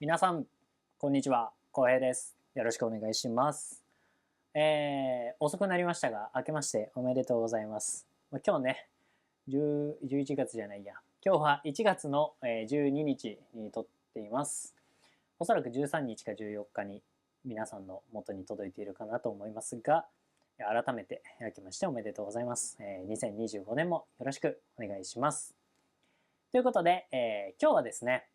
皆さん、こんにちは。浩平です。よろしくお願いします。遅くなりましたが、明けましておめでとうございます。今日ね、11月じゃないや。今日は1月の12日に撮っています。おそらく13日か14日に皆さんの元に届いているかなと思いますが、改めて明けましておめでとうございます。2025年もよろしくお願いします。ということで、今日はですね、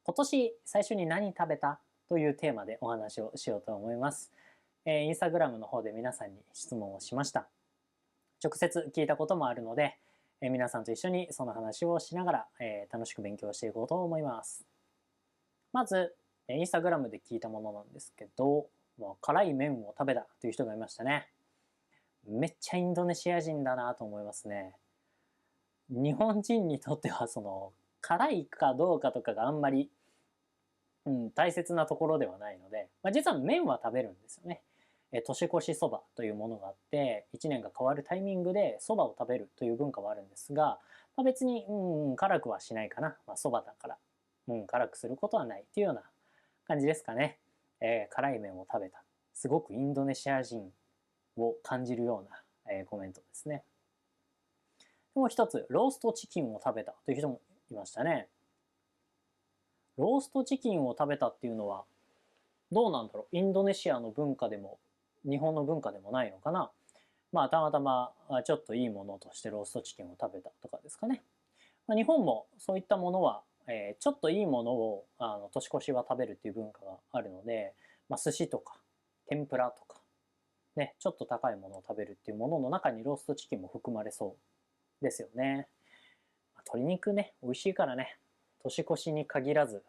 今年最初に何食べたというテーマでお話をしようと思います。インスタグラムの方で皆さんに質問をしました。直接聞いたこともあるので、皆さんと一緒にその話をしながら、楽しく勉強していこうと思います。まず、インスタグラムで聞いたものなんですけど、辛い麺を食べたという人がいましたね。めっちゃインドネシア人だなと思いますね。日本人にとっては辛いかどうかとかがあんまり大切なところではないので、実は麺は食べるんですよね。年越しそばというものがあって、1年が変わるタイミングでそばを食べるという文化はあるんですが、別に、辛くはしないかな。そばだから、辛くすることはないというような感じですかね。辛い麺を食べた。すごくインドネシア人を感じるような、コメントですね。もう一つ、ローストチキンを食べたという人もいましたね。ローストチキンを食べたっていうのはどうなんだろう。インドネシアの文化でも日本の文化でもないのかな。たまたまちょっといいものとしてローストチキンを食べたとかですかね。日本もそういったものは、ちょっといいものを年越しは食べるっていう文化があるので、寿司とか天ぷらとかね、ちょっと高いものを食べるっていうものの中にローストチキンも含まれそうですよね。鶏肉ね、美味しいからね、年越しに限らず、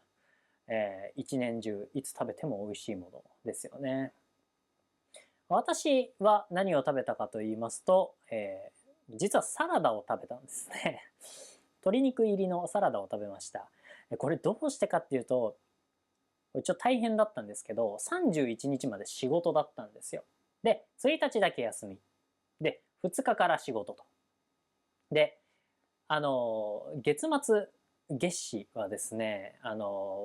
一年中いつ食べても美味しいものですよね。私は何を食べたかと言いますと、実はサラダを食べたんですね。鶏肉入りのサラダを食べました。これどうしてかっていうと、ちょっと大変だったんですけど、31日まで仕事だったんですよ。で、1日だけ休み。で、2日から仕事と。で、月末、月始はですね、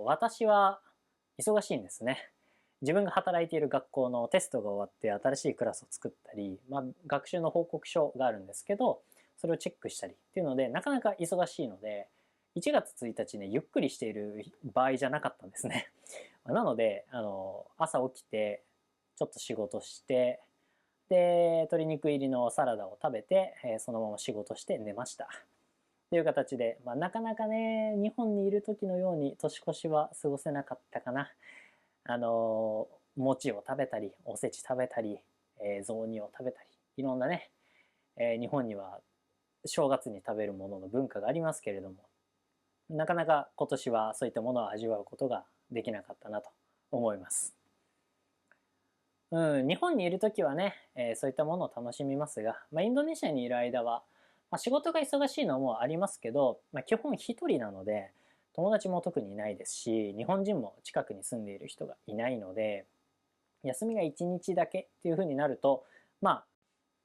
私は忙しいんですね。自分が働いている学校のテストが終わって新しいクラスを作ったり、学習の報告書があるんですけど、それをチェックしたりっていうので、なかなか忙しいので、1月1日ね、ゆっくりしている場合じゃなかったんですね。なので、朝起きて、ちょっと仕事して、で、鶏肉入りのサラダを食べて、そのまま仕事して寝ました。という形で、なかなかね、日本にいる時のように年越しは過ごせなかったかな。餅を食べたり、おせち食べたり、雑煮を食べたり、いろんなね、日本には正月に食べるものの文化がありますけれども、なかなか今年はそういったものを味わうことができなかったなと思います。日本にいる時はね、そういったものを楽しみますが、インドネシアにいる間は、仕事が忙しいのもありますけど、基本一人なので、友達も特にいないですし、日本人も近くに住んでいる人がいないので、休みが1日だけっていう風になると、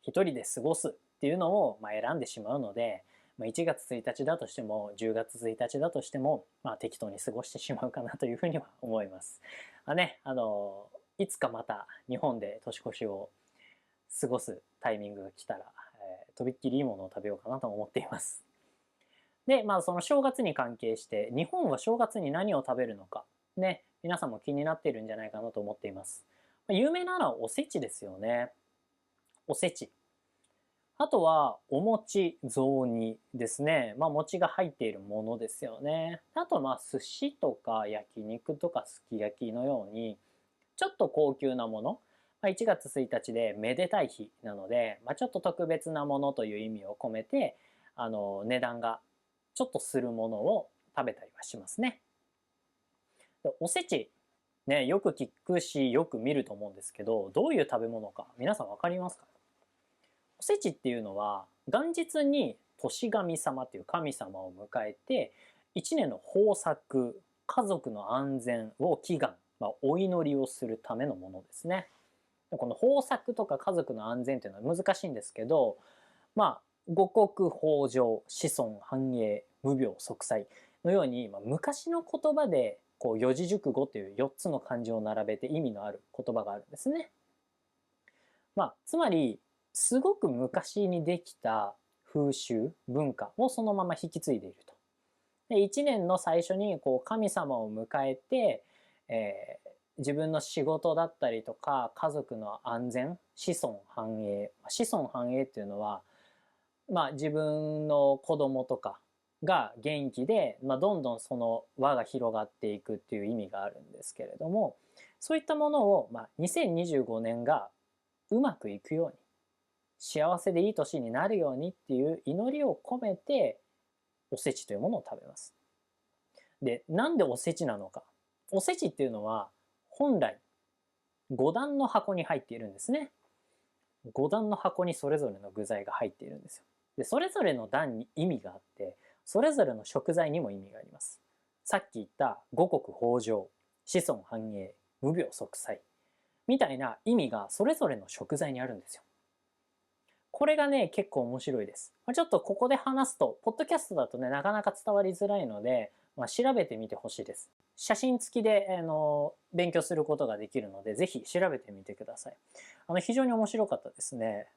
一人で過ごすっていうのを選んでしまうので、1月1日だとしても、10月1日だとしても、適当に過ごしてしまうかなというふうには思います。いつかまた日本で年越しを過ごすタイミングが来たら、とびっきりいいものを食べようかなと思っています。で、その正月に関係して、日本は正月に何を食べるのか、ね、皆さんも気になっているんじゃないかなと思っています。有名なのはおせちですよね。おせち。あとは、お餅、雑煮ですね。餅が入っているものですよね。あと、寿司とか焼肉とかすき焼きのように、ちょっと高級なもの。1月1日でめでたい日なので、ちょっと特別なものという意味を込めて、値段がちょっとするものを食べたりはしますね。おせち、ね、よく聞くし、よく見ると思うんですけど、どういう食べ物か皆さんわかりますか？おせちっていうのは、元日に年神様っていう神様を迎えて、一年の豊作、家族の安全を祈願、お祈りをするためのものですね。この豊作とか家族の安全っていうのは難しいんですけど、五穀豊穣、子孫繁栄、無病息災のように、昔の言葉でこう四字熟語という4つの漢字を並べて意味のある言葉があるんですね。つまりすごく昔にできた風習文化をそのまま引き継いでいると。で1年の最初にこう神様を迎えて、自分の仕事だったりとか家族の安全、子孫繁栄、子孫繁栄っていうのは、自分の子供とかが元気で、どんどんその輪が広がっていくっていう意味があるんですけれども、そういったものを、2025年がうまくいくように、幸せでいい年になるようにっていう祈りを込めておせちというものを食べます。で、なんでおせちなのか。おせちっていうのは本来5段の箱に入っているんですね。5段の箱にそれぞれの具材が入っているんですよ。で、それぞれの段に意味があって、それぞれの食材にも意味があります。さっき言った五穀豊穣、子孫繁栄、無病息災みたいな意味がそれぞれの食材にあるんですよ。これがね、結構面白いです。ちょっとここで話すと、ポッドキャストだとね、なかなか伝わりづらいので、調べてみてほしいです。写真付きで、勉強することができるので、ぜひ調べてみてください。非常に面白かったですね。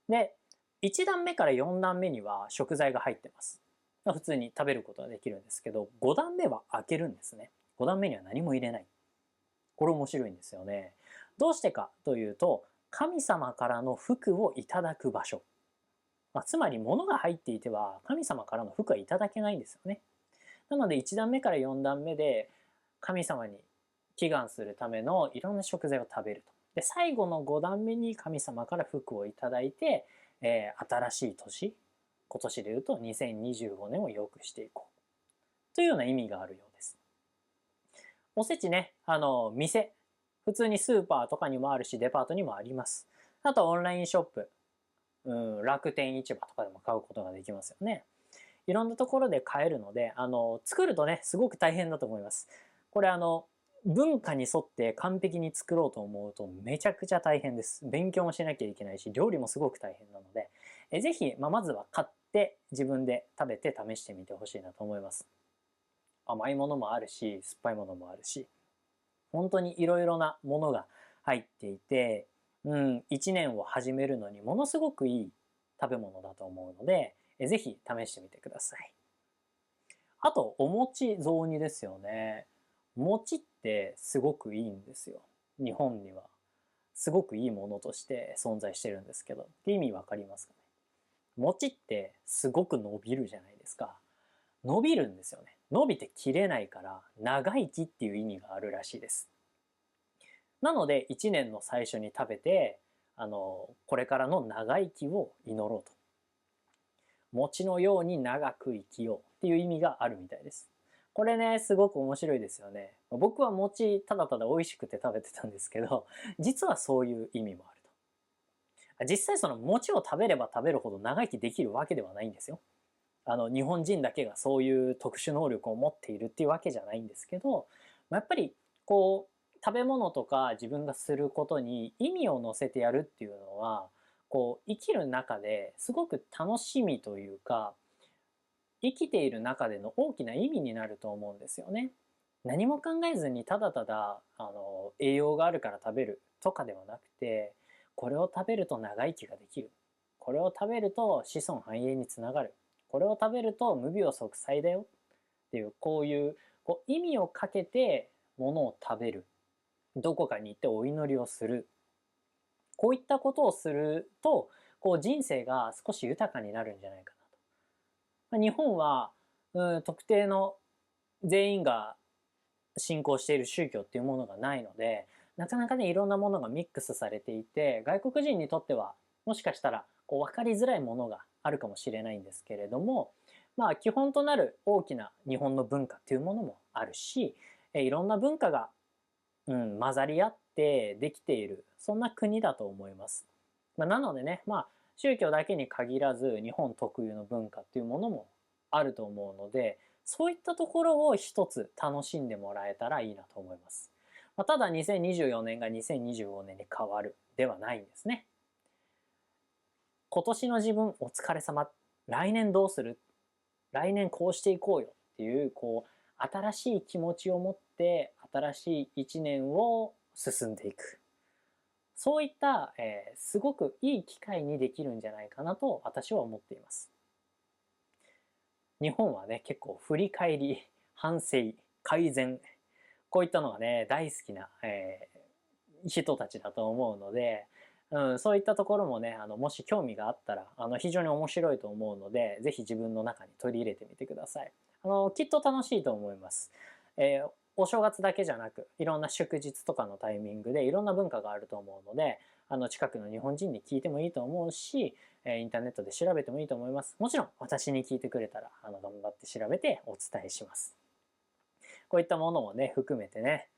で、1段目から4段目には食材が入ってます。普通に食べることができるんですけど、5段目は開けるんですね。5段目には何も入れない。これ面白いんですよね。どうしてかというと、神様からの福をいただく場所。つまり物が入っていては神様からの福はいただけないんですよね。なので1段目から4段目で神様に祈願するためのいろんな食材を食べると。で、最後の5段目に神様から福をいただいて、新しい年、今年でいうと2025年を良くしていこうというような意味があるようです。おせちね、店、普通にスーパーとかにもあるし、デパートにもあります。あとオンラインショップ、楽天市場とかでも買うことができますよね。いろんなところで買えるので、作るとね、すごく大変だと思います。これ文化に沿って完璧に作ろうと思うとめちゃくちゃ大変です。勉強もしなきゃいけないし、料理もすごく大変なので、ぜひ、まずは買って自分で食べて試してみてほしいなと思います。甘いものもあるし、酸っぱいものもあるし、本当にいろいろなものが入っていて、1年を始めるのにものすごくいい食べ物だと思うので、ぜひ試してみてください。あと、お餅雑煮ですよね。餅ってすごくいいんですよ。日本には。すごくいいものとして存在してるんですけど。って意味わかりますかね。餅ってすごく伸びるじゃないですか。伸びるんですよね。伸びて切れないから長生きっていう意味があるらしいです。なので1年の最初に食べて、これからの長生きを祈ろうと。餅のように長く生きようっていう意味があるみたいです。これね、すごく面白いですよね。僕は餅ただただ美味しくて食べてたんですけど、実はそういう意味もあると。実際その餅を食べれば食べるほど長生きできるわけではないんですよ。日本人だけがそういう特殊能力を持っているっていうわけじゃないんですけど、やっぱりこう食べ物とか自分がすることに意味を乗せてやるっていうのは、こう生きる中ですごく楽しみというか、生きている中での大きな意味になると思うんですよね。何も考えずにただただ栄養があるから食べるとかではなくて、これを食べると長生きができる、これを食べると子孫繁栄につながる、これを食べると無病息災だよっていう、こういう意味をかけてものを食べる、どこかに行ってお祈りをする、こういったことをすると人生が少し豊かになるんじゃないかなと。日本は、特定の全員が信仰している宗教っていうものがないので、なかなかね、いろんなものがミックスされていて、外国人にとってはもしかしたら分かりづらいものがあるかもしれないんですけれども、基本となる大きな日本の文化っていうものもあるし、いろんな文化が、混ざり合ってできている、そんな国だと思います。なのでね、宗教だけに限らず日本特有の文化っていうものもあると思うので、そういったところを一つ楽しんでもらえたらいいなと思います。ただ2024年が2025年に変わるではないんですね。今年の自分お疲れ様、来年どうする、来年こうしていこうよっていう、新しい気持ちを持っって新しい1年を進んでいく。そういった、すごくいい機会にできるんじゃないかなと私は思っています。日本はね、結構振り返り、反省、改善、こういったのがね、大好きな、人たちだと思うので、そういったところもね、もし興味があったら、非常に面白いと思うので、ぜひ自分の中に取り入れてみてください。きっと楽しいと思います。お正月だけじゃなく、いろんな祝日とかのタイミングでいろんな文化があると思うので、近くの日本人に聞いてもいいと思うし、インターネットで調べてもいいと思います。もちろん私に聞いてくれたら、頑張って調べてお伝えします。こういったものもね、含めてね、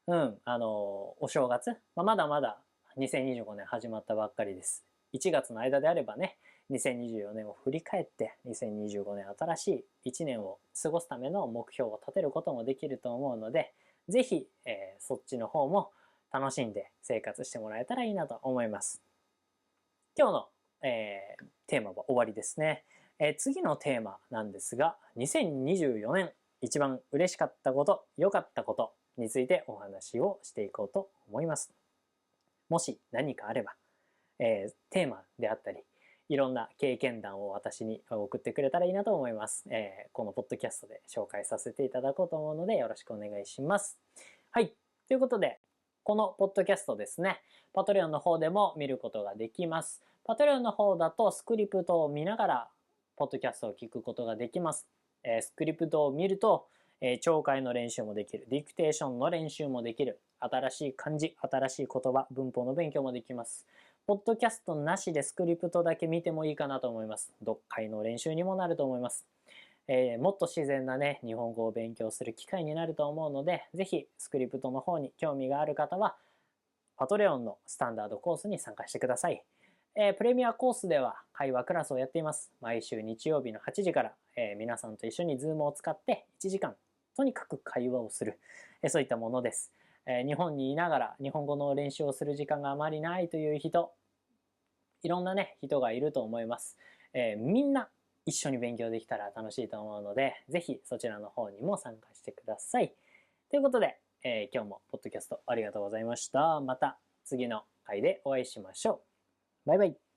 お正月、まだまだ2025年始まったばっかりです。1月の間であればね、2024年を振り返って2025年新しい1年を過ごすための目標を立てることもできると思うので、ぜひ、そっちの方も楽しんで生活してもらえたらいいなと思います。今日の、テーマは終わりですね。次のテーマなんですが、2024年一番嬉しかったこと、良かったことについてお話をしていこうと思います。もし何かあれば、テーマであったり、いろんな経験談を私に送ってくれたらいいなと思います。このポッドキャストで紹介させていただこうと思うのでよろしくお願いします。はい。ということで、このポッドキャストですね、パトレオンの方でも見ることができます。パトレオンの方だとスクリプトを見ながら、ポッドキャストを聞くことができます。スクリプトを見ると、聴解の練習もできる、ディクテーションの練習もできる、新しい漢字、新しい言葉、文法の勉強もできます。ポッドキャストなしでスクリプトだけ見てもいいかなと思います。読解の練習にもなると思います。もっと自然なね、日本語を勉強する機会になると思うので、ぜひスクリプトの方に興味がある方は、パトレオンのスタンダードコースに参加してください。プレミアコースでは会話クラスをやっています。毎週日曜日の8時から、皆さんと一緒に Zoom を使って1時間、とにかく会話をする、そういったものです。日本にいながら日本語の練習をする時間があまりないという人、いろんなね、人がいると思います。みんな一緒に勉強できたら楽しいと思うので、ぜひそちらの方にも参加してください。ということで、今日もポッドキャストありがとうございました。また次の回でお会いしましょう。バイバイ。